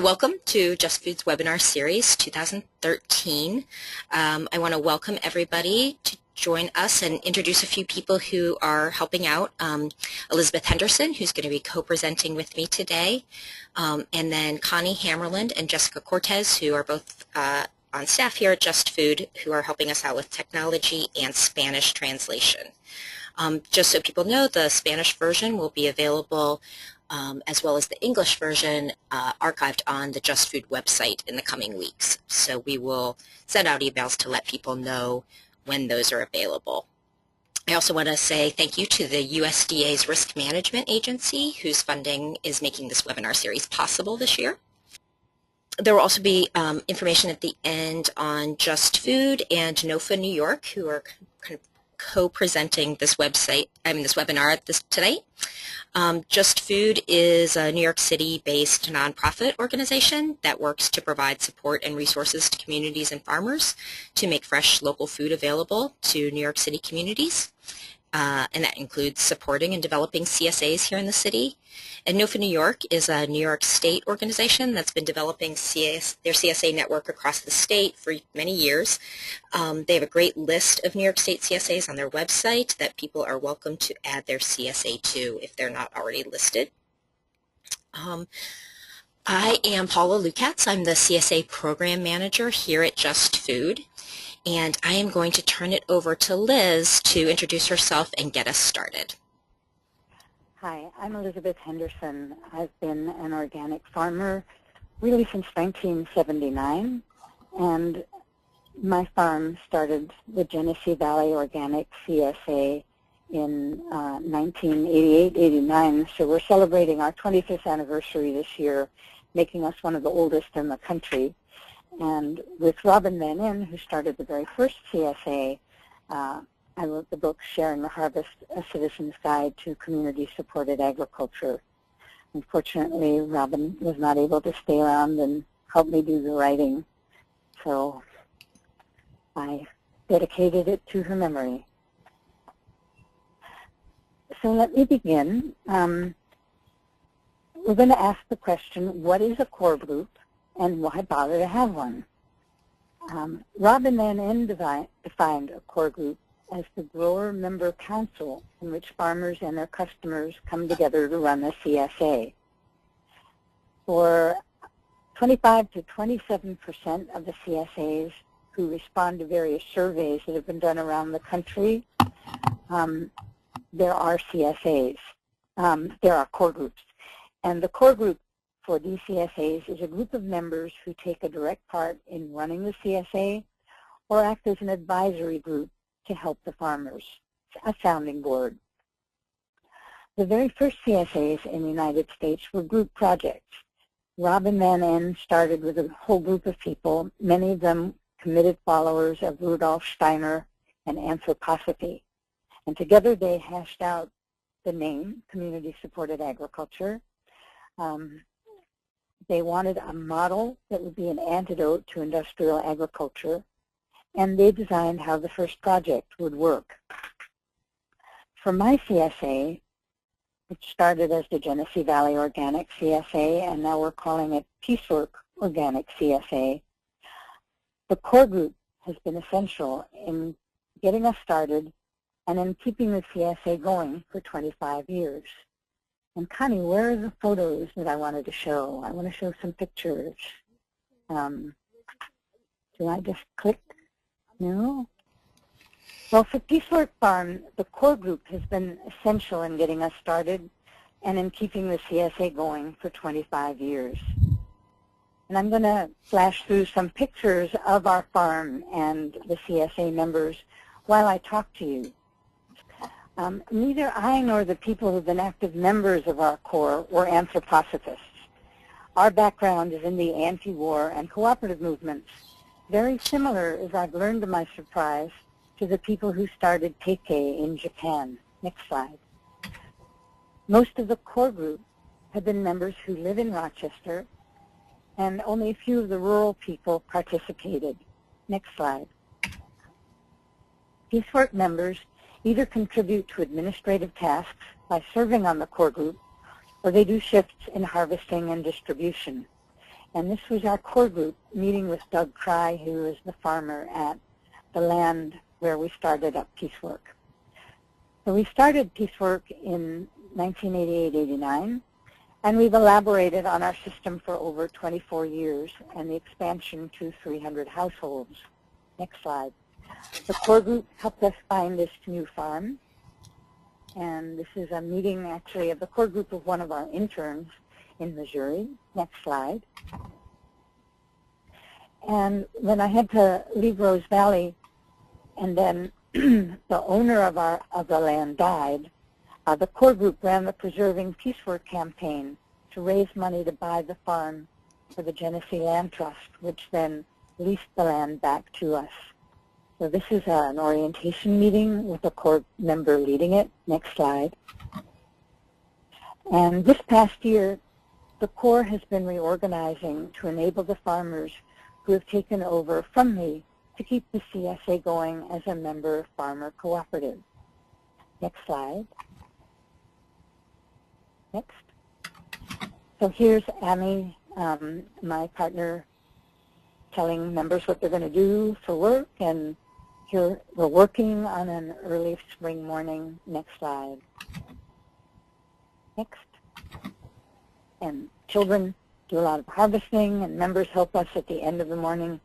Welcome to Just Food's webinar series 2013. I want to welcome everybody to join us and introduce a few people who are helping out. Elizabeth Henderson, who's going to be co-presenting with me today, and then Connie Hammerland and Jessica Cortez, who are both on staff here at Just Food, who are helping us out with technology and Spanish translation. Just so people know, the Spanish version will be available as well as the English version archived on the Just Food website in the coming weeks. So we will send out emails to let people know when those are available. I also want to say thank you to the USDA's Risk Management Agency, whose funding is making this webinar series possible this year. There will also be information at the end on Just Food and NOFA New York, who are kind of co-presenting this webinar tonight. Just Food is a New York City-based nonprofit organization that works to provide support and resources to communities and farmers to make fresh local food available to New York City communities. And that includes supporting and developing CSAs here in the city. And NOFA New York is a New York State organization that's been developing their CSA network across the state for many years. They have a great list of New York State CSAs on their website that people are welcome to add their CSA to if they're not already listed. I am Paula Lukats. I'm the CSA Program Manager here at Just Food. And I am going to turn it over to Liz to introduce herself and get us started. Hi, I'm Elizabeth Henderson. I've been an organic farmer really since 1979, and my farm started the Genesee Valley Organic CSA in 1988-89, so we're celebrating our 25th anniversary this year, making us one of the oldest in the country. And with Robin Van In, who started the very first CSA, I wrote the book Sharing the Harvest, A Citizen's Guide to Community-Supported Agriculture. Unfortunately, Robin was not able to stay around and help me do the writing, so I dedicated it to her memory. So let me begin. We're going to ask the question, what is a core group? And why bother to have one? Robin Van In defined a core group as the grower member council in which farmers and their customers come together to run a CSA. For 25 to 27% of the CSAs who respond to various surveys that have been done around the country, there are CSAs. There are core groups. And the core group for DCSAs is a group of members who take a direct part in running the CSA or act as an advisory group to help the farmers, a sounding board. The very first CSAs in the United States were group projects. Robin Van In started with a whole group of people, many of them committed followers of Rudolf Steiner and anthroposophy. And together they hashed out the name, Community-Supported Agriculture. They wanted a model that would be an antidote to industrial agriculture, and they designed how the first project would work. For my CSA, which started as the Genesee Valley Organic CSA, and now we're calling it Piecework Organic CSA, the core group has been essential in getting us started and in keeping the CSA going for 25 years. And Connie, where are the photos that I wanted to show? I want to show some pictures. Do I just click? No? Well, for Piecework Farm, the core group has been essential in getting us started and in keeping the CSA going for 25 years. And I'm going to flash through some pictures of our farm and the CSA members while I talk to you. Neither I nor the people who have been active members of our core were anthroposophists. Our background is in the anti-war and cooperative movements, very similar, as I've learned to my surprise, to the people who started Keikei in Japan. Next slide. Most of the core group have been members who live in Rochester, and only a few of the rural people participated. Next slide. Piecework members either contribute to administrative tasks by serving on the core group, or they do shifts in harvesting and distribution. And this was our core group meeting with Doug Cry, who is the farmer at the land where we started up Peacework. So we started Peacework in 1988-89, and we've elaborated on our system for over 24 years and the expansion to 300 households. Next slide. The core group helped us find this new farm, and this is a meeting actually of the core group of one of our interns in Missouri. Next slide. And when I had to leave Rose Valley, and then the owner of the land died, the core group ran the Preserving Peacework campaign to raise money to buy the farm for the Genesee Land Trust, which then leased the land back to us. So this is an orientation meeting with a core member leading it. Next slide. And this past year, the core has been reorganizing to enable the farmers who have taken over from me to keep the CSA going as a member farmer cooperative. Next slide. Next. So here's Amy, my partner, telling members what they're going to do for work, and here we're working on an early spring morning. Next slide. Next. And children do a lot of harvesting, and members help us at the end of the morning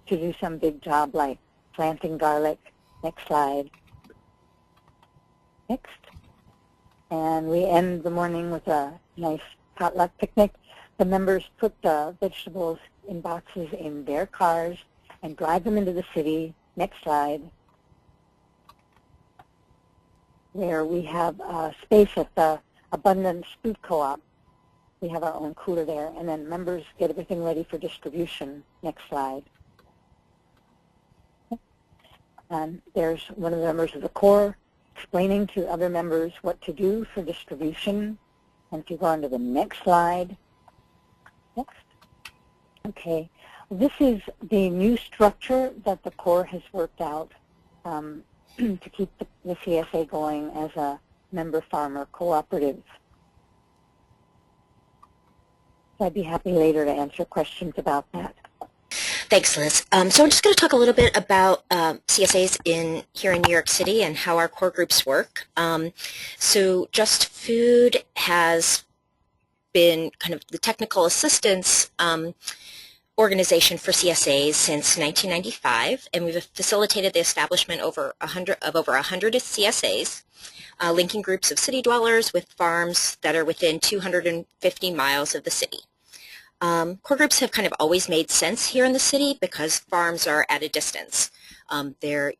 to do some big job like planting garlic. Next slide. Next. And we end the morning with a nice potluck picnic. The members put the vegetables in boxes in their cars and drive them into the city. Next slide. Where we have a space at the Abundance Food Co-op. We have our own cooler there, and then members get everything ready for distribution. Next slide. And there's one of the members of the core explaining to other members what to do for distribution. And if you go on to the next slide. Next. Okay. This is the new structure that the core has worked out to keep the CSA going as a member farmer cooperative. I'd be happy later to answer questions about that. Thanks, Liz. So I'm just going to talk a little bit about CSAs here in New York City and how our core groups work. So Just Food has been kind of the technical assistance organization for CSAs since 1995, and we've facilitated the establishment of over 100 CSAs, linking groups of city dwellers with farms that are within 250 miles of the city. Core groups have kind of always made sense here in the city because farms are at a distance. They're,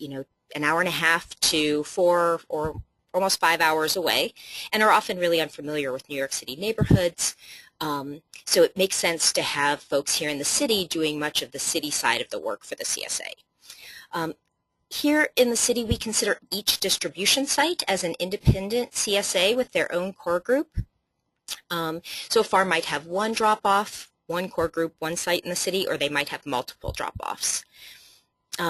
an hour and a half to 4 or almost 5 hours away, and are often really unfamiliar with New York City neighborhoods. So it makes sense to have folks here in the city doing much of the city side of the work for the CSA. Here in the city, we consider each distribution site as an independent CSA with their own core group. So a farm might have one drop-off, one core group, one site in the city, or they might have multiple drop-offs.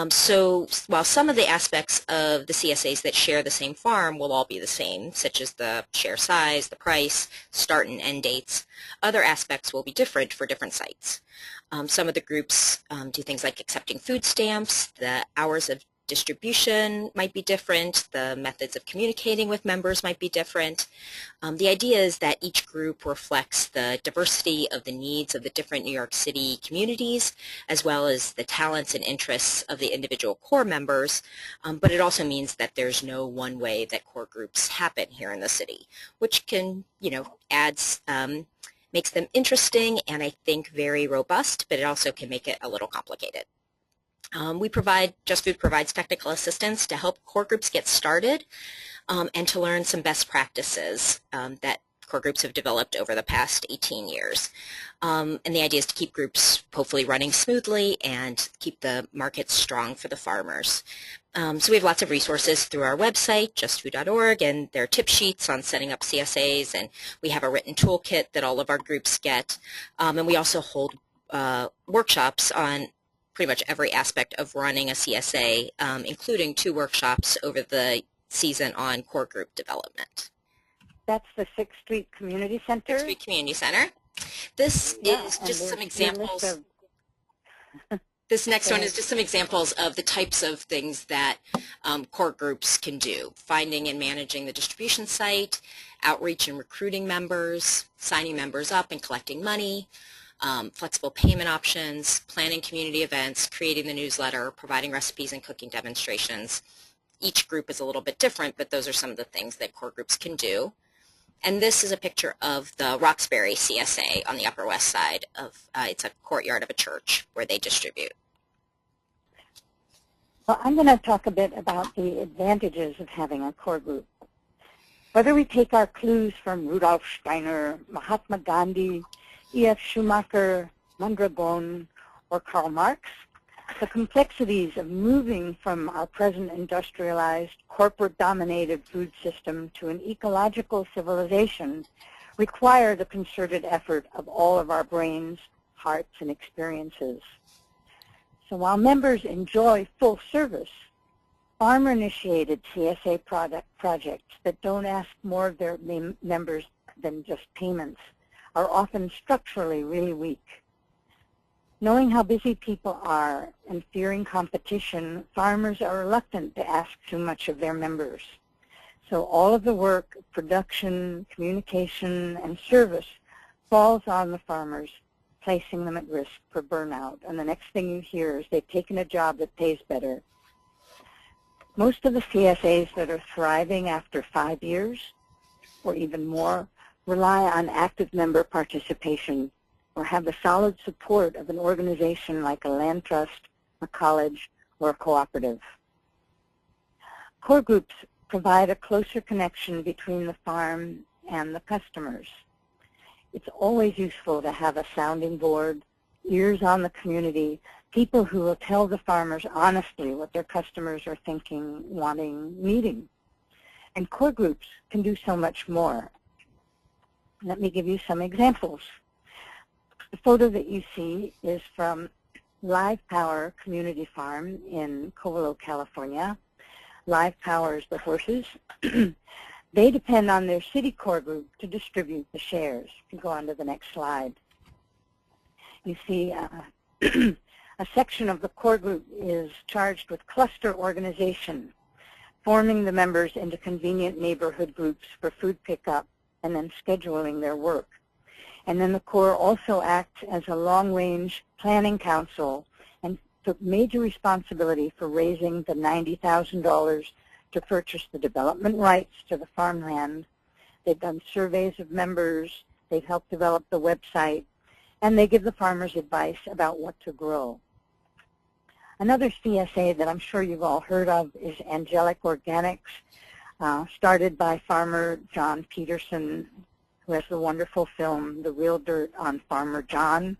So while some of the aspects of the CSAs that share the same farm will all be the same, such as the share size, the price, start and end dates, other aspects will be different for different sites. Some of the groups do things like accepting food stamps, the hours of distribution might be different, the methods of communicating with members might be different. The idea is that each group reflects the diversity of the needs of the different New York City communities, as well as the talents and interests of the individual core members, but it also means that there's no one way that core groups happen here in the city, which can, makes them interesting and I think very robust, but it also can make it a little complicated. Just Food provides technical assistance to help core groups get started and to learn some best practices that core groups have developed over the past 18 years. And the idea is to keep groups hopefully running smoothly and keep the market strong for the farmers. So we have lots of resources through our website, justfood.org, and there are tip sheets on setting up CSAs, and we have a written toolkit that all of our groups get. And we also hold workshops on pretty much every aspect of running a CSA, including 2 workshops over the season on core group development. That's the 6th Street Community Center. 6th Street Community Center. This Yeah, is and just some there's your list examples. of, This next go one ahead. is just some examples of the types of things that core groups can do. Finding and managing the distribution site, outreach and recruiting members, signing members up and collecting money, flexible payment options, planning community events, creating the newsletter, providing recipes and cooking demonstrations. Each group is a little bit different, but those are some of the things that core groups can do. And this is a picture of the Roxbury CSA on the Upper West Side of, it's a courtyard of a church where they distribute. Well, I'm going to talk a bit about the advantages of having a core group. Whether we take our clues from Rudolf Steiner, Mahatma Gandhi, E.F. Schumacher, Mondragon, or Karl Marx, the complexities of moving from our present industrialized, corporate-dominated food system to an ecological civilization require the concerted effort of all of our brains, hearts, and experiences. So while members enjoy full service, farmer-initiated CSA projects that don't ask more of their members than just payments are often structurally really weak. Knowing how busy people are and fearing competition, farmers are reluctant to ask too much of their members. So all of the work, production, communication, and service falls on the farmers, placing them at risk for burnout. And the next thing you hear is they've taken a job that pays better. Most of the CSAs that are thriving after 5 years or even more rely on active member participation or have the solid support of an organization like a land trust, a college, or a cooperative. Core groups provide a closer connection between the farm and the customers. It's always useful to have a sounding board, ears on the community, people who will tell the farmers honestly what their customers are thinking, wanting, needing. And core groups can do so much more. Let me give you some examples. The photo that you see is from Live Power Community Farm in Covelo, California. Live Power is the horses. They depend on their city core group to distribute the shares. You can go on to the next slide. You see a section of the core group is charged with cluster organization, forming the members into convenient neighborhood groups for food pickup and then scheduling their work. And then the core also acts as a long-range planning council and took major responsibility for raising the $90,000 to purchase the development rights to the farmland. They've done surveys of members, they've helped develop the website, and they give the farmers advice about what to grow. Another CSA that I'm sure you've all heard of is Angelic Organics, started by farmer John Peterson, who has the wonderful film, The Real Dirt on Farmer John.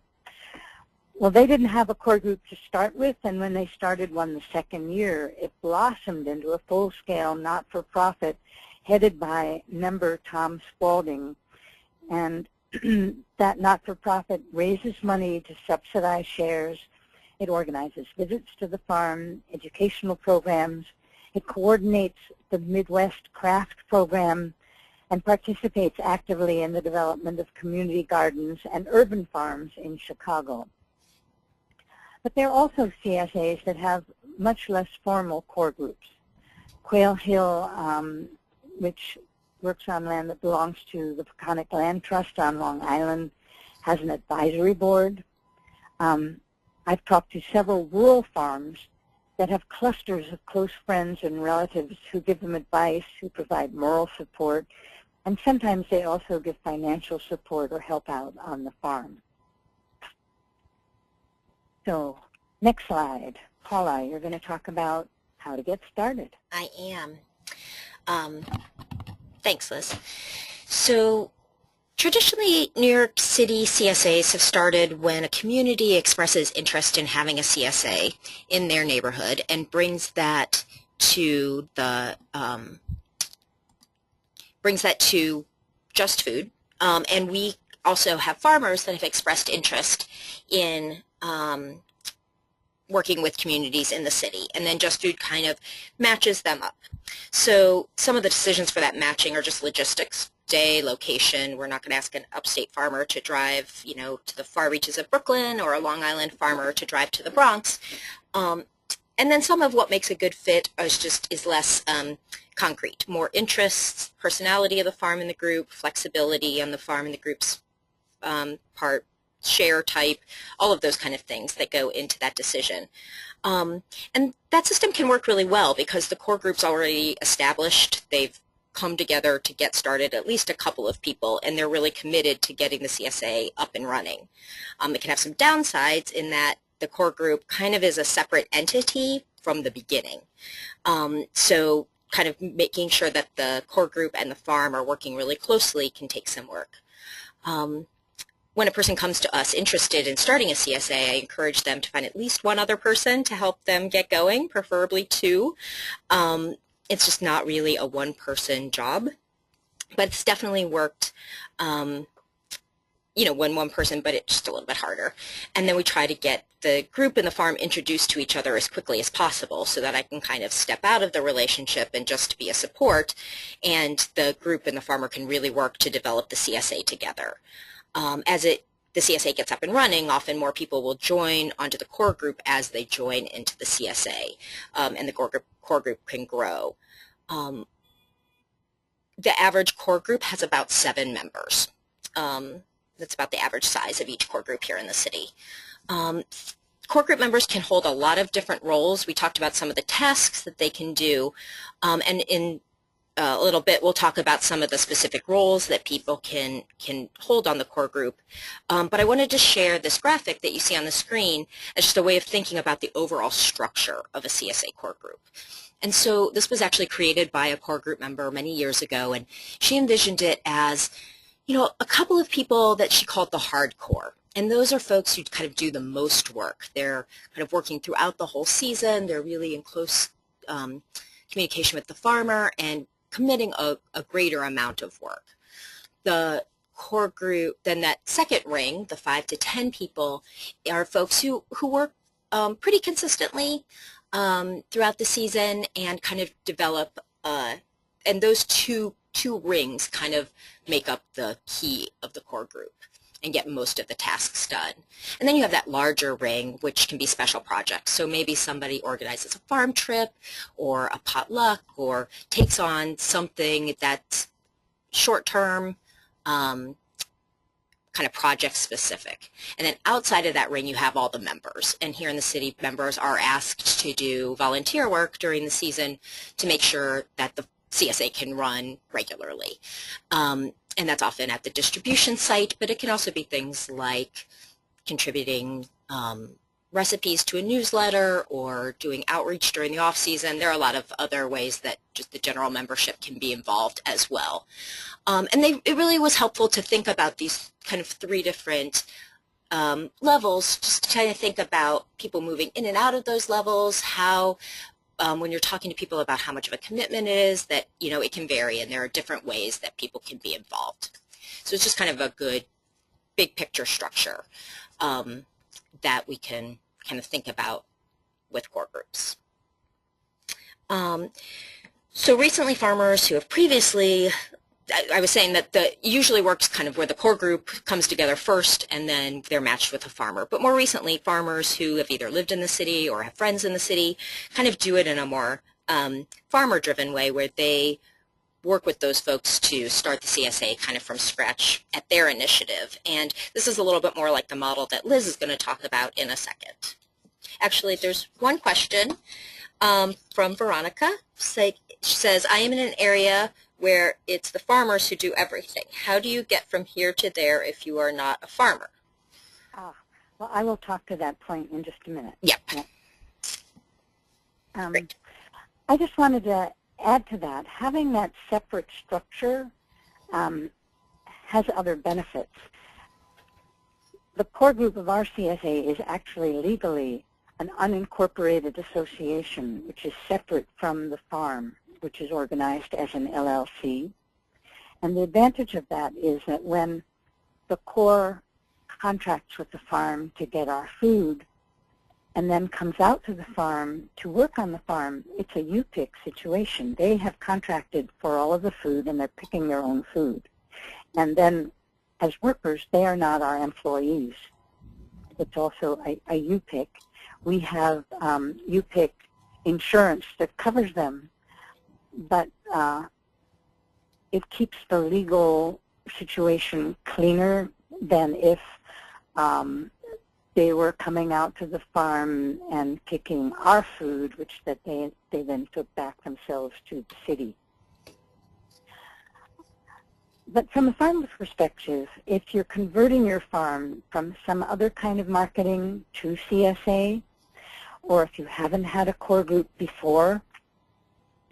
Well, they didn't have a core group to start with, and when they started one the second year, it blossomed into a full-scale not-for-profit headed by member Tom Spaulding. And that not-for-profit raises money to subsidize shares. It organizes visits to the farm, educational programs. It coordinates the Midwest Craft Program and participates actively in the development of community gardens and urban farms in Chicago. But there are also CSAs that have much less formal core groups. Quail Hill, which works on land that belongs to the Peconic Land Trust on Long Island, has an advisory board. I've talked to several rural farms that have clusters of close friends and relatives who give them advice, who provide moral support, and sometimes they also give financial support or help out on the farm. So, next slide. Paula, you're going to talk about how to get started. I am. Thanks, Liz. So, traditionally, New York City CSAs have started when a community expresses interest in having a CSA in their neighborhood and brings that to the Just Food. And we also have farmers that have expressed interest in working with communities in the city, and then Just Food kind of matches them up. So some of the decisions for that matching are just logistics. day location. We're not going to ask an upstate farmer to drive, to the far reaches of Brooklyn, or a Long Island farmer to drive to the Bronx. And then some of what makes a good fit is less concrete, more interests, personality of the farm and the group, flexibility on the farm and the group's part, share type, all of those kind of things that go into that decision. And that system can work really well because the core group's already established. They've come together to get started, at least a couple of people, and they're really committed to getting the CSA up and running. It can have some downsides in that the core group kind of is a separate entity from the beginning. So kind of making sure that the core group and the farm are working really closely can take some work. When a person comes to us interested in starting a CSA, I encourage them to find at least one other person to help them get going, preferably two. It's just not really a one-person job, but it's definitely worked, when one person, but it's just a little bit harder. And then we try to get the group and the farm introduced to each other as quickly as possible so that I can kind of step out of the relationship and just be a support, and the group and the farmer can really work to develop the CSA together. As the CSA gets up and running, often more people will join onto the core group as they join into the CSA, and the core group can grow. The average core group has about 7 members. That's about the average size of each core group here in the city. Core group members can hold a lot of different roles. We talked about some of the tasks that they can do, and in a little bit we'll talk about some of the specific roles that people can hold on the core group. But I wanted to share this graphic that you see on the screen as just a way of thinking about the overall structure of a CSA core group. And so this was actually created by a core group member many years ago, and she envisioned it as, a couple of people that she called the hardcore. And those are folks who kind of do the most work. They're kind of working throughout the whole season. They're really in close communication with the farmer and committing a greater amount of work. The core group, then that second ring, the 5 to 10 people, are folks who work pretty consistently throughout the season and kind of develop, and those two rings kind of make up the key of the core group and get most of the tasks done. And then you have that larger ring, which can be special projects. So maybe somebody organizes a farm trip or a potluck or takes on something that's short-term, kind of project specific. And then outside of that ring, you have all the members. And here in the city, members are asked to do volunteer work during the season to make sure that the CSA can run regularly. And that's often at the distribution site, but it can also be things like contributing recipes to a newsletter or doing outreach during the off-season. There are a lot of other ways that just the general membership can be involved as well. And it really was helpful to think about these kind of 3 different levels, just to kind of think about people moving in and out of those levels, how when you're talking to people about how much of a commitment it is, that, it can vary, and there are different ways that people can be involved. So it's just kind of a good big picture structure that we can kind of think about with core groups. So recently, farmers who have previously, I was saying that usually works kind of where the core group comes together first and then they're matched with a farmer. But more recently, farmers who have either lived in the city or have friends in the city kind of do it in a more farmer-driven way, where they work with those folks to start the CSA kind of from scratch at their initiative. And this is a little bit more like the model that Liz is going to talk about in a second. Actually, there's one question from Veronica. She says, I am in an area where it's the farmers who do everything. How do you get from here to there if you are not a farmer? Well, I will talk to that point in just a minute. Yep. Great. I just wanted to add to that. Having that separate structure has other benefits. The core group of our CSA is actually legally an unincorporated association, which is separate from the farm, which is organized as an LLC. And the advantage of that is that when the core contracts with the farm to get our food and then comes out to the farm to work on the farm, it's a you-pick situation. They have contracted for all of the food and they're picking their own food. And then as workers, they are not our employees. It's also a UPIC. We have UPIC insurance that covers them, but it keeps the legal situation cleaner than if they were coming out to the farm and picking our food, which that they then took back themselves to the city. But from a farmer's perspective, if you're converting your farm from some other kind of marketing to CSA, or if you haven't had a core group before,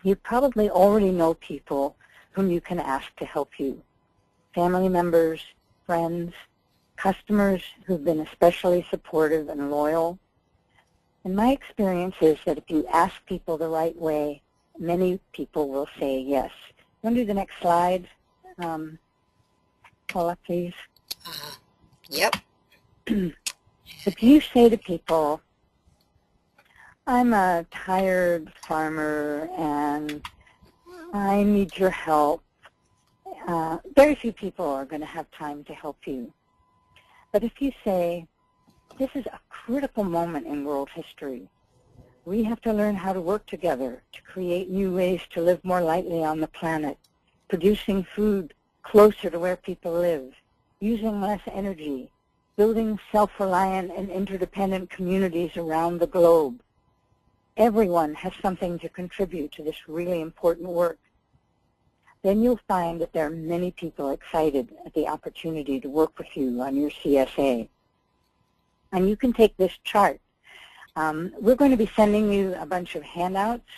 you probably already know people whom you can ask to help you. Family members, friends, customers who've been especially supportive and loyal. And my experience is that if you ask people the right way, many people will say yes. You want to do the next slide? Paula, please. Yep. If you say to people, I'm a tired farmer and I need your help, very few people are going to have time to help you. But if you say, this is a critical moment in world history. We have to learn how to work together to create new ways to live more lightly on the planet, producing food closer to where people live, using less energy, building self-reliant and interdependent communities around the globe. Everyone has something to contribute to this really important work. Then you'll find that there are many people excited at the opportunity to work with you on your CSA. And you can take this chart. We're going to be sending you a bunch of handouts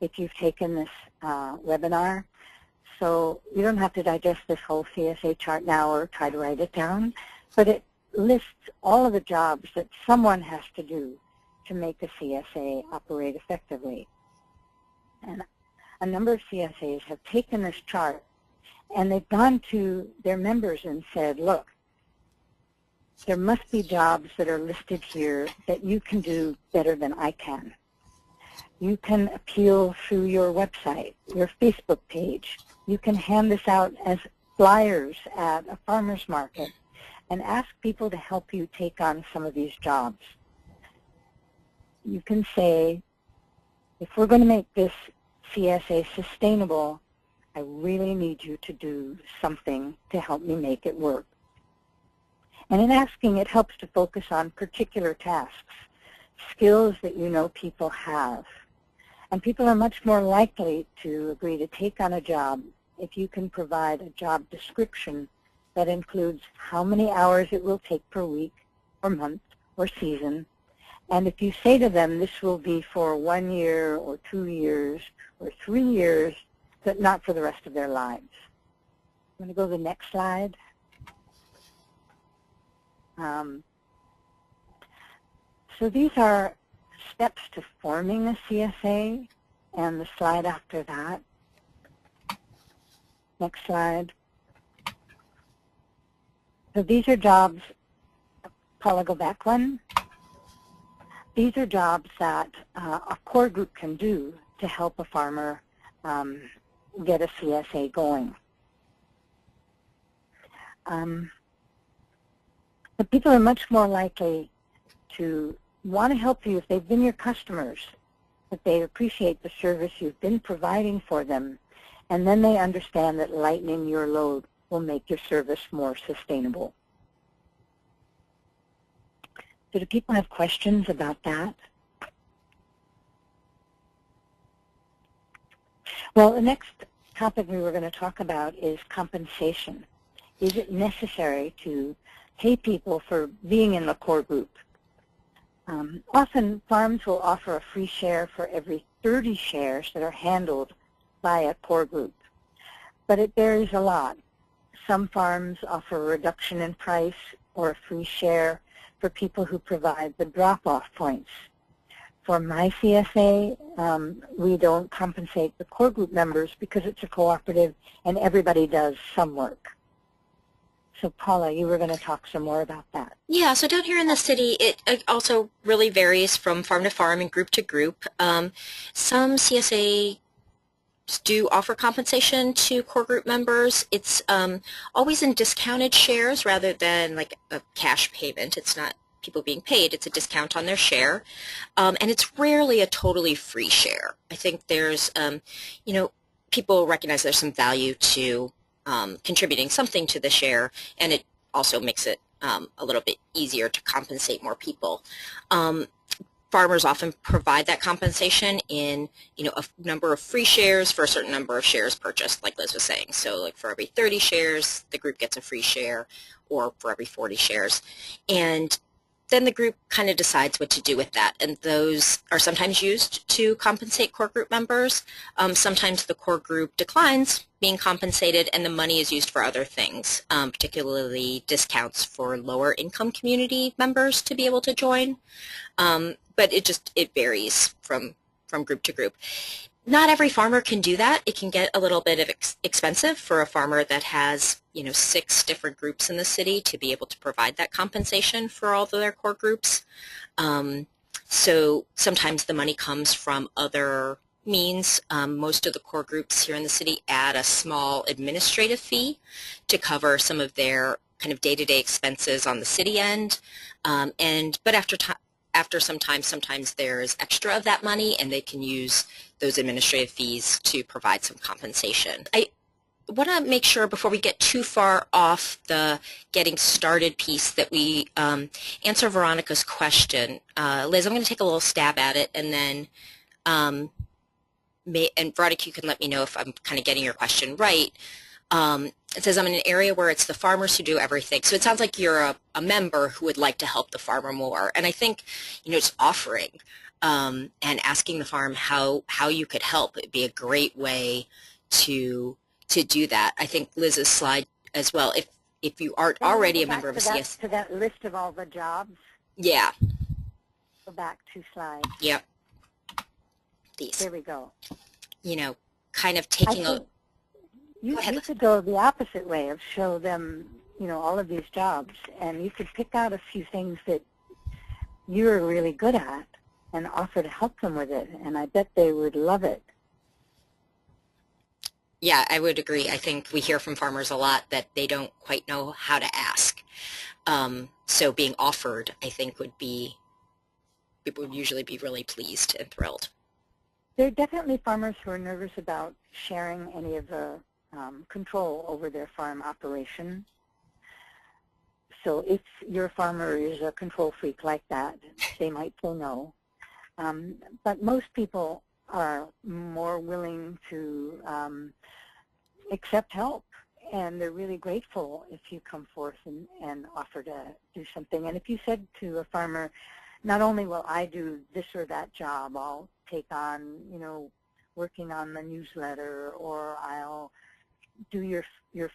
if you've taken this webinar. So you don't have to digest this whole CSA chart now or try to write it down, but it lists all of the jobs that someone has to do to make a CSA operate effectively. And a number of CSAs have taken this chart and they've gone to their members and said, look, there must be jobs that are listed here that you can do better than I can. You can appeal through your website, your Facebook page. You can hand this out as flyers at a farmer's market and ask people to help you take on some of these jobs. You can say, if we're going to make this CSA sustainable, I really need you to do something to help me make it work. And in asking, it helps to focus on particular tasks, skills that you know people have. And people are much more likely to agree to take on a job if you can provide a job description that includes how many hours it will take per week or month or season. And if you say to them, this will be for 1 year or 2 years or 3 years, but not for the rest of their lives. I'm going to go to the next slide. So these are steps to forming a CSA, and the slide after that. Next slide. So these are jobs, Paula, go back one. These are jobs that a core group can do to help a farmer get a CSA going. But people are much more likely to want to help you if they've been your customers, that they appreciate the service you've been providing for them, and then they understand that lightening your load will make your service more sustainable. So do people have questions about that? Well, the next topic we were going to talk about is compensation. Is it necessary to pay people for being in the core group? Often farms will offer a free share for every 30 shares that are handled by a core group, but it varies a lot. Some farms offer a reduction in price or a free share for people who provide the drop-off points. For my CSA, we don't compensate the core group members because it's a cooperative and everybody does some work. So Paula, you were going to talk some more about that. Yeah, so down here in the city, it also really varies from farm to farm and group to group. Some CSA do offer compensation to core group members. It's always in discounted shares rather than like a cash payment. It's not people being paid, it's a discount on their share. And it's rarely a totally free share. I think there's, you know, people recognize there's some value to contributing something to the share, and it also makes it a little bit easier to compensate more people. Farmers often provide that compensation in, you know, a number of free shares for a certain number of shares purchased, like Liz was saying. So like for every 30 shares, the group gets a free share, or for every 40 shares. And then the group kind of decides what to do with that, and those are sometimes used to compensate core group members. Sometimes the core group declines being compensated and the money is used for other things, particularly discounts for lower income community members to be able to join. But it varies from group to group. Not every farmer can do that. It can get a little bit of expensive for a farmer that has, you know, 6 different groups in the city to be able to provide that compensation for all of their core groups. So sometimes the money comes from other means. Most of the core groups here in the city add a small administrative fee to cover some of their kind of day-to-day expenses on the city end. But after some time, sometimes there's extra of that money, and they can use those administrative fees to provide some compensation. I want to make sure before we get too far off the getting started piece that we answer Veronica's question. Liz, I'm going to take a little stab at it, and then and Veronica, you can let me know if I'm kind of getting your question right. It says, I'm in an area where it's the farmers who do everything. So it sounds like you're a member who would like to help the farmer more. And I think, you know, just offering and asking the farm how you could help, it'd be a great way to do that. I think Liz's slide as well, if you aren't already a member of a CSA. To that list of all the jobs? Yeah. Go back 2 slides. Yep. These. There we go. You know, kind of taking a... You could go the opposite way of show them, you know, all of these jobs, and you could pick out a few things that you're really good at and offer to help them with it, and I bet they would love it. Yeah, I would agree. I think we hear from farmers a lot that they don't quite know how to ask. So being offered, I think, people would usually be really pleased and thrilled. There are definitely farmers who are nervous about sharing any of the control over their farm operation. So if your farmer is a control freak like that, they might say no. But most people are more willing to accept help, and they're really grateful if you come forth and offer to do something. And if you said to a farmer, not only will I do this or that job, I'll take on, you know, working on the newsletter, or I'll do your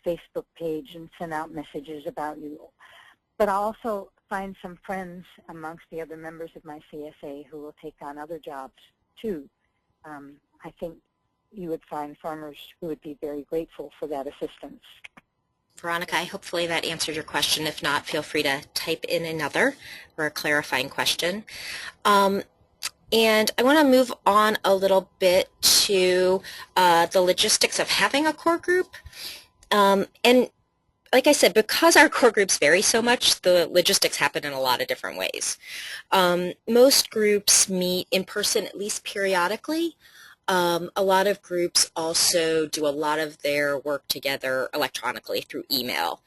Facebook page and send out messages about you, but I'll also find some friends amongst the other members of my CSA who will take on other jobs too. I think you would find farmers who would be very grateful for that assistance. Veronica, hopefully that answered your question. If not, feel free to type in another or a clarifying question. And I want to move on a little bit to the logistics of having a core group. And like I said, because our core groups vary so much, the logistics happen in a lot of different ways. Most groups meet in person at least periodically. A lot of groups also do a lot of their work together electronically through email.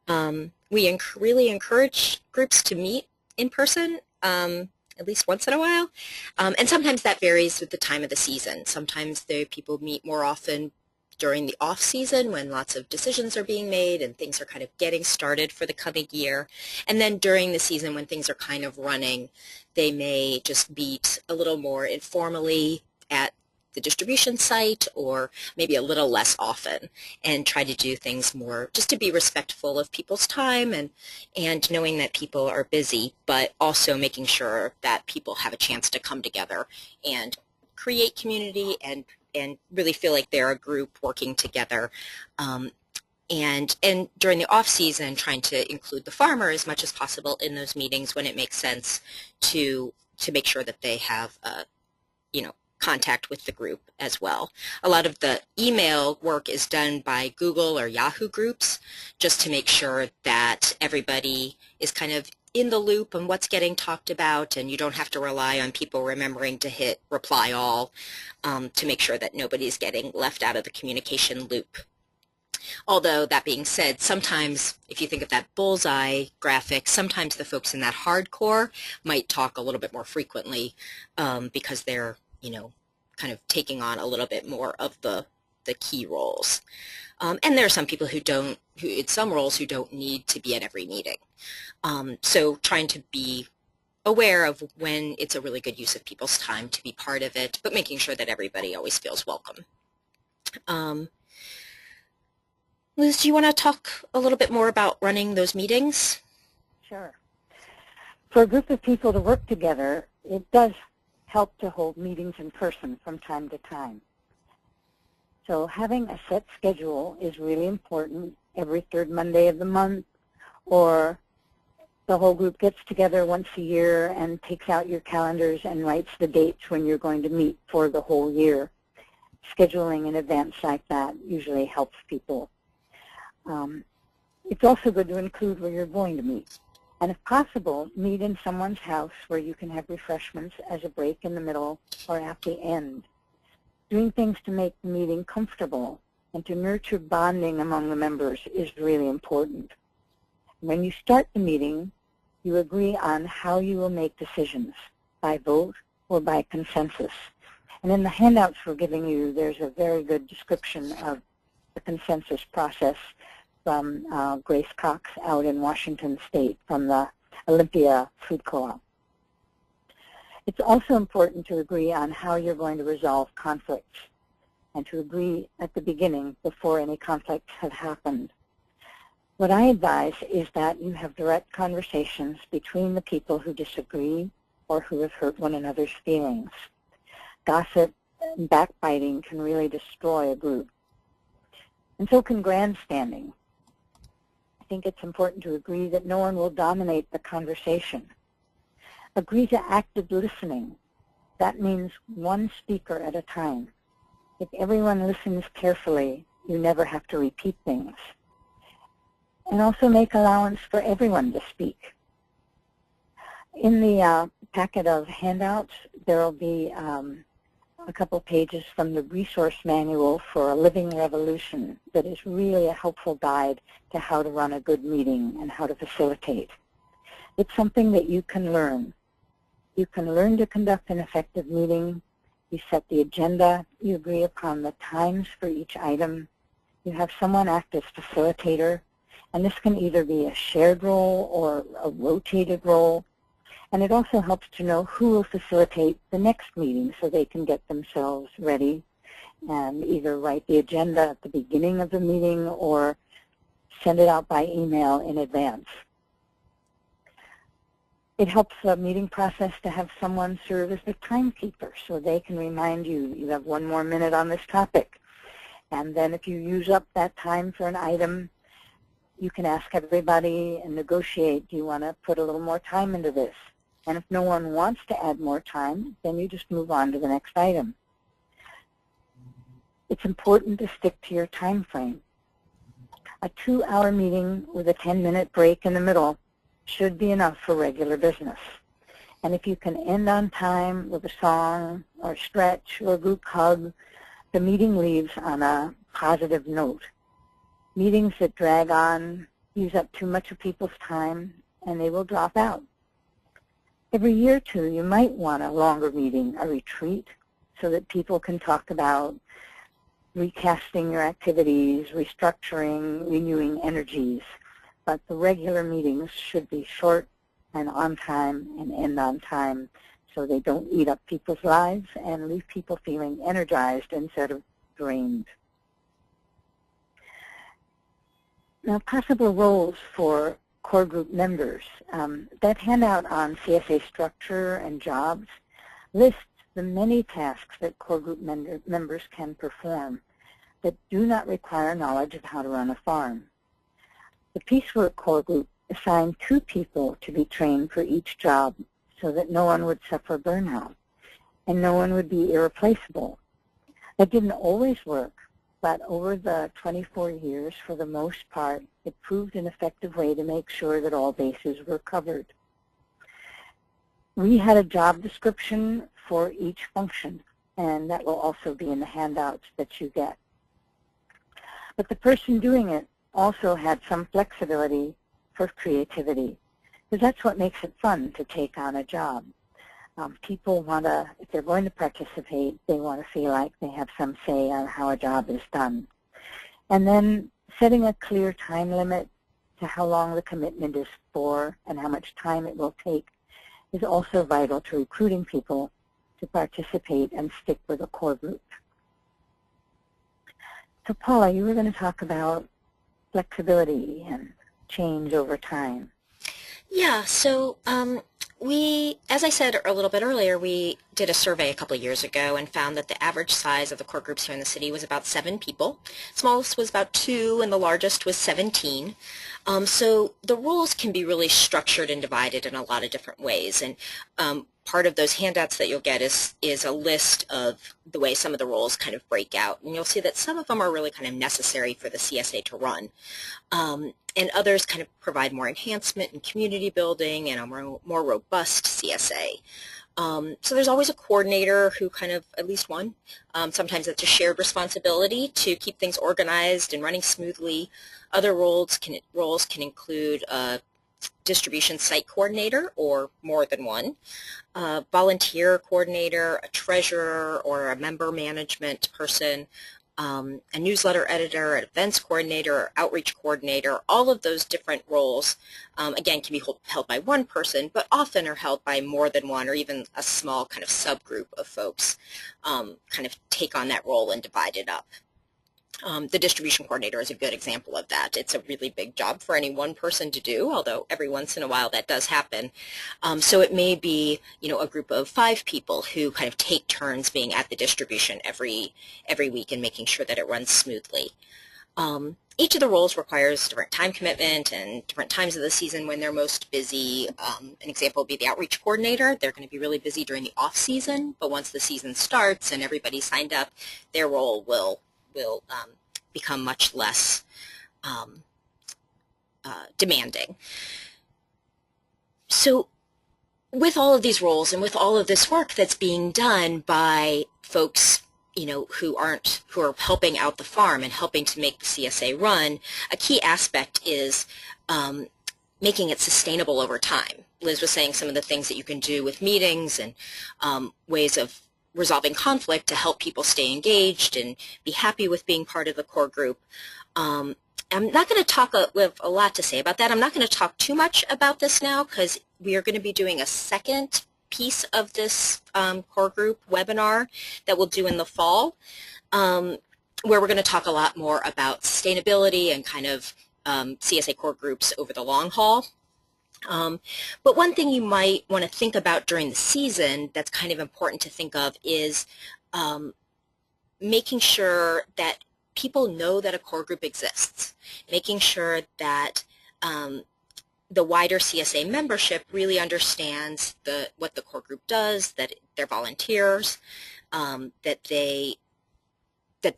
We really encourage groups to meet in person at least once in a while. And sometimes that varies with the time of the season. Sometimes people meet more often during the off season when lots of decisions are being made and things are kind of getting started for the coming year. And then during the season when things are kind of running, they may just meet a little more informally at the distribution site, or maybe a little less often, and try to do things more just to be respectful of people's time and knowing that people are busy, but also making sure that people have a chance to come together and create community and really feel like they're a group working together. And during the off season, trying to include the farmer as much as possible in those meetings when it makes sense to make sure that they have contact with the group as well. A lot of the email work is done by Google or Yahoo groups, just to make sure that everybody is kind of in the loop on what's getting talked about, and you don't have to rely on people remembering to hit reply all to make sure that nobody's getting left out of the communication loop. Although, that being said, sometimes if you think of that bullseye graphic, sometimes the folks in that hardcore might talk a little bit more frequently because they're, you know, kind of taking on a little bit more of the key roles. And there are some people in some roles who don't need to be at every meeting. So trying to be aware of when it's a really good use of people's time to be part of it, but making sure that everybody always feels welcome. Liz, do you want to talk a little bit more about running those meetings? Sure. For a group of people to work together, it does help to hold meetings in person from time to time. So having a set schedule is really important. Every third Monday of the month, or the whole group gets together once a year and takes out your calendars and writes the dates when you're going to meet for the whole year. Scheduling in advance like that usually helps people. It's also good to include where you're going to meet. And if possible, meet in someone's house where you can have refreshments as a break in the middle or at the end. Doing things to make the meeting comfortable and to nurture bonding among the members is really important. When you start the meeting, you agree on how you will make decisions, by vote or by consensus. And in the handouts we're giving you, there's a very good description of the consensus process from Grace Cox out in Washington State from the Olympia Food Co-op. It's also important to agree on how you're going to resolve conflicts and to agree at the beginning before any conflicts have happened. What I advise is that you have direct conversations between the people who disagree or who have hurt one another's feelings. Gossip and backbiting can really destroy a group. And so can grandstanding. I think it's important to agree that no one will dominate the conversation. Agree to active listening. That means one speaker at a time. If everyone listens carefully, you never have to repeat things. And also make allowance for everyone to speak. In the packet of handouts, there will be a couple pages from the resource manual for a living revolution that is really a helpful guide to how to run a good meeting and how to facilitate. It's something that you can learn. You can learn to conduct an effective meeting. You set the agenda. You agree upon the times for each item. You have someone act as facilitator. And this can either be a shared role or a rotated role. And it also helps to know who will facilitate the next meeting so they can get themselves ready and either write the agenda at the beginning of the meeting or send it out by email in advance. It helps the meeting process to have someone serve as the timekeeper so they can remind you, you have 1 more minute on this topic. And then if you use up that time for an item, you can ask everybody and negotiate, do you want to put a little more time into this? And if no one wants to add more time, then you just move on to the next item. It's important to stick to your time frame. A 2-hour meeting with a 10-minute break in the middle should be enough for regular business. And if you can end on time with a song or stretch or a group hug, the meeting leaves on a positive note. Meetings that drag on use up too much of people's time, and they will drop out. Every year or two, you might want a longer meeting, a retreat, so that people can talk about recasting your activities, restructuring, renewing energies. But the regular meetings should be short and on time and end on time so they don't eat up people's lives and leave people feeling energized instead of drained. Now, possible roles for core group members. That handout on CSA structure and jobs lists the many tasks that core group members can perform that do not require knowledge of how to run a farm. The Piecework core group assigned 2 people to be trained for each job so that no one would suffer burnout. and no one would be irreplaceable. That didn't always work, but over the 24 years, for the most part, it proved an effective way to make sure that all bases were covered. We had a job description for each function, and that will also be in the handouts that you get. But the person doing it also had some flexibility for creativity, because that's what makes it fun to take on a job. People want to, if they're going to participate, they want to feel like they have some say on how a job is done. And then setting a clear time limit to how long the commitment is for and how much time it will take is also vital to recruiting people to participate and stick with a core group. So Paula, you were going to talk about flexibility and change over time. Yeah, so as I said a little bit earlier, we did a survey a couple of years ago and found that the average size of the core groups here in the city was about 7 people. Smallest was about 2, and the largest was 17. So the roles can be really structured and divided in a lot of different ways. And part of those handouts that you'll get is a list of the way some of the roles kind of break out. And you'll see that some of them are really kind of necessary for the CSA to run. And others kind of provide more enhancement and community building and a more robust CSA. So there's always a coordinator who kind of, at least one, sometimes it's a shared responsibility to keep things organized and running smoothly. Other roles can include a distribution site coordinator or more than one, a volunteer coordinator, a treasurer or a member management person, a newsletter editor, an events coordinator, outreach coordinator. All of those different roles, again, can be held by one person, but often are held by more than one or even a small kind of subgroup of folks kind of take on that role and divide it up. The distribution coordinator is a good example of that. It's a really big job for any one person to do, although every once in a while that does happen. So it may be, a group of 5 people who kind of take turns being at the distribution every week and making sure that it runs smoothly. Each of the roles requires different time commitment and different times of the season when they're most busy. An example would be the outreach coordinator. They're going to be really busy during the off season, but once the season starts and everybody's signed up, their role will become much less demanding. So with all of these roles and with all of this work that's being done by folks who are helping out the farm and helping to make the CSA run, a key aspect is making it sustainable over time. Liz was saying some of the things that you can do with meetings and ways of resolving conflict to help people stay engaged and be happy with being part of the core group. I'm not going to talk, we have a lot to say about that. I'm not going to talk too much about this now because we are going to be doing a second piece of this core group webinar that we'll do in the fall, where we're going to talk a lot more about sustainability and kind of CSA core groups over the long haul. But one thing you might want to think about during the season that's kind of important to think of is making sure that people know that a core group exists, making sure that the wider CSA membership really understands what the core group does, that they're volunteers, that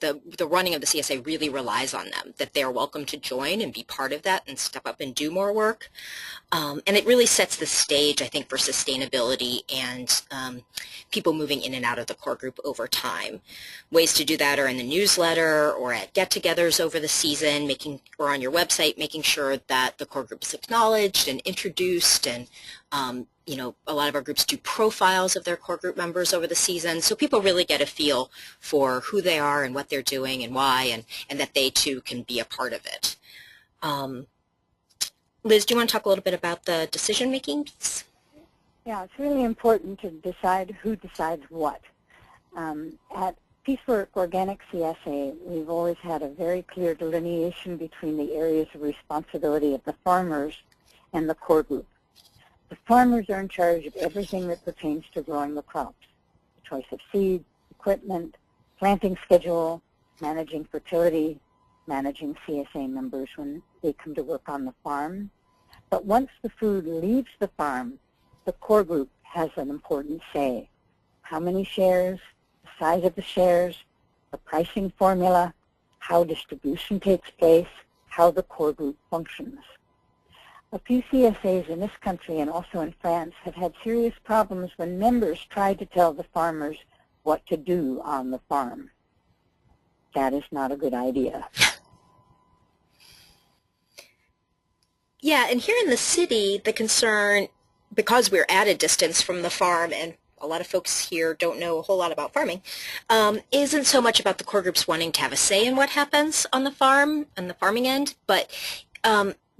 the running of the CSA really relies on them, that they're welcome to join and be part of that and step up and do more work. And it really sets the stage, I think, for sustainability and people moving in and out of the core group over time. Ways to do that are in the newsletter or at get-togethers over the season, or on your website, making sure that the core group is acknowledged and introduced, and a lot of our groups do profiles of their core group members over the season, so people really get a feel for who they are and what they're doing and why, and that they too can be a part of it. Liz, do you want to talk a little bit about the decision-making piece? Yeah, it's really important to decide who decides what. At Peacework Organic CSA, we've always had a very clear delineation between the areas of responsibility of the farmers and the core group. The farmers are in charge of everything that pertains to growing the crops, the choice of seed, equipment, planting schedule, managing fertility, managing CSA members when they come to work on the farm. But once the food leaves the farm, the core group has an important say. how many shares, the size of the shares, the pricing formula, how distribution takes place, how the core group functions. A few CSAs in this country and also in France have had serious problems when members tried to tell the farmers what to do on the farm. That is not a good idea. Yeah, and here in the city, the concern, because we're at a distance from the farm, and a lot of folks here don't know a whole lot about farming, isn't so much about the core groups wanting to have a say in what happens on the farm, on the farming end, but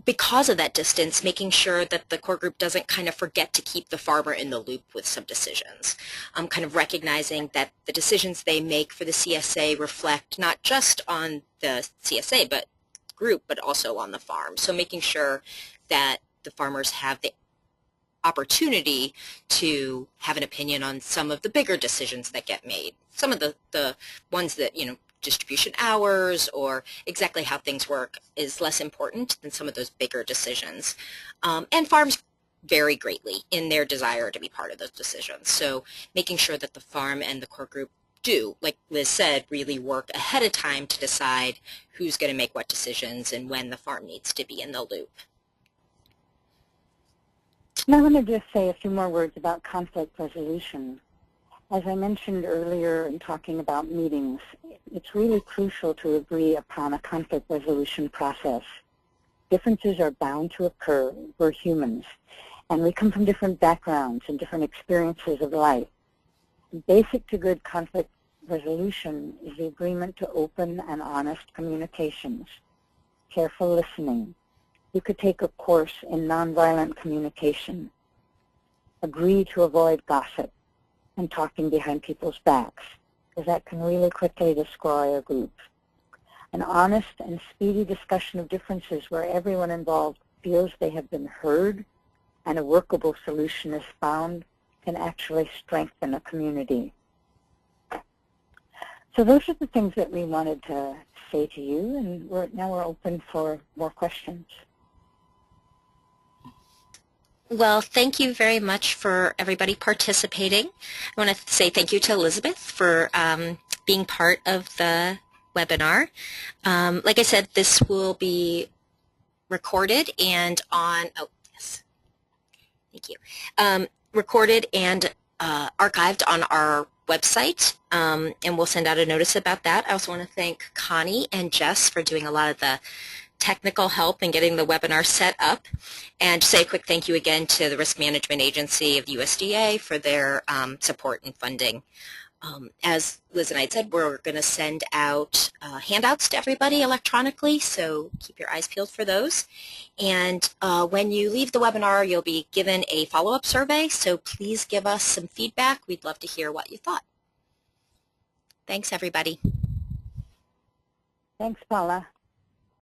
because of that distance, making sure that the core group doesn't kind of forget to keep the farmer in the loop with some decisions. Kind of recognizing that the decisions they make for the CSA reflect not just on the CSA, but group, but also on the farm. So making sure that the farmers have the opportunity to have an opinion on some of the bigger decisions that get made. Some of the ones that, distribution hours or exactly how things work is less important than some of those bigger decisions. And farms vary greatly in their desire to be part of those decisions. So making sure that the farm and the core group do, like Liz said, really work ahead of time to decide who's going to make what decisions and when the farm needs to be in the loop. And I want to just say a few more words about conflict resolution. As I mentioned earlier in talking about meetings, it's really crucial to agree upon a conflict resolution process. Differences are bound to occur. We're humans, and we come from different backgrounds and different experiences of life. Basic to good conflict resolution is the agreement to open and honest communications, careful listening. You could take a course in nonviolent communication, agree to avoid gossip and talking behind people's backs, because that can really quickly destroy a group. An honest and speedy discussion of differences where everyone involved feels they have been heard and a workable solution is found can actually strengthen a community. So those are the things that we wanted to say to you, and now we're open for more questions. Well, thank you very much for everybody participating. I want to say thank you to Elizabeth for being part of the webinar. Like I said, this will be recorded and on, oh, yes, thank you. Recorded and archived on our website, and we'll send out a notice about that. I also want to thank Connie and Jess for doing a lot of the technical help in getting the webinar set up, and say a quick thank you again to the Risk Management Agency of the USDA for their support and funding. As Liz and I said, we're going to send out handouts to everybody electronically, so keep your eyes peeled for those. And when you leave the webinar, you'll be given a follow-up survey, so please give us some feedback. We'd love to hear what you thought. Thanks, everybody. Thanks, Paula.